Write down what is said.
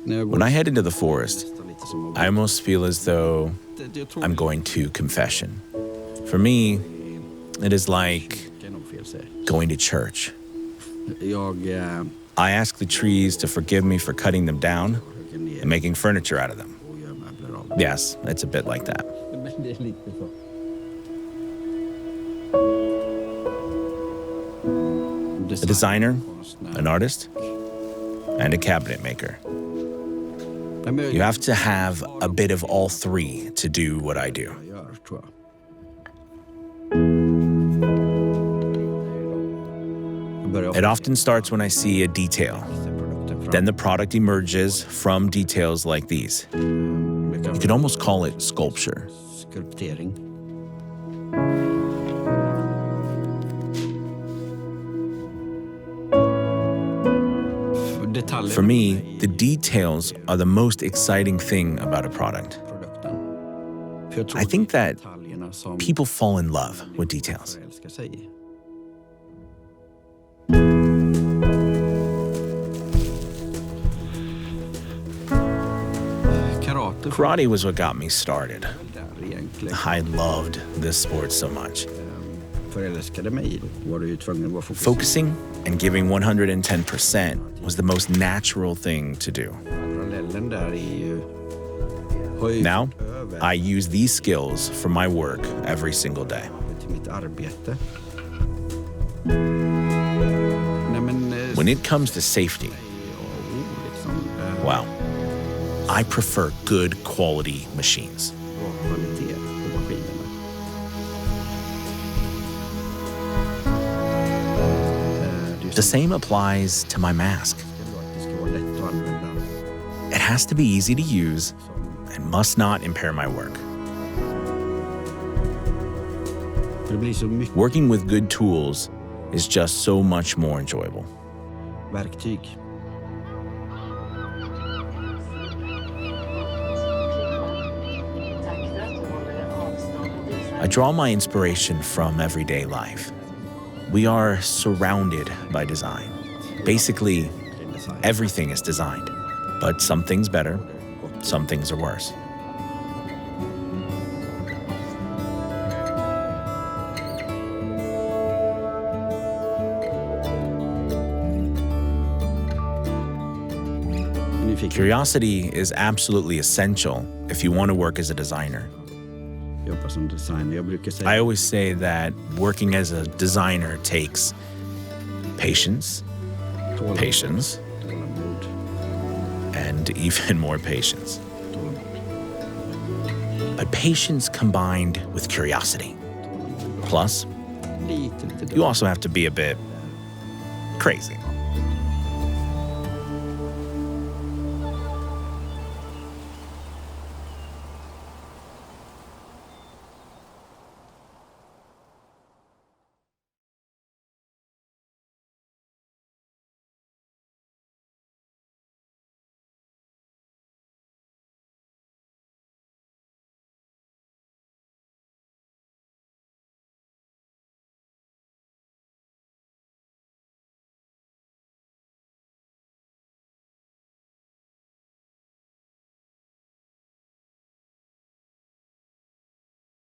When I head into the forest, I almost feel as though I'm going to confession. For me, it is like going to church. I ask the trees to forgive me for cutting them down and making furniture out of them. Yes, it's a bit like that. A designer, an artist, and a cabinet maker. You have to have a bit of all three to do what I do. It often starts when I see a detail. Then the product emerges from details like these. You could almost call it sculpture. For me, the details are the most exciting thing about a product. I think that people fall in love with details. Karate was what got me started. I loved this sport so much. Focusing and giving 110% was the most natural thing to do. Now, I use these skills for my work every single day. When it comes to safety, wow, I prefer good quality machines. The same applies to my mask. It has to be easy to use and must not impair my work. Working with good tools is just so much more enjoyable. I draw my inspiration from everyday life. We are surrounded by design. Basically, everything is designed, but some things better, some things are worse. Curiosity is absolutely essential if you want to work as a designer. I always say that working as a designer takes patience, and even more patience. But patience combined with curiosity. Plus, you also have to be a bit crazy.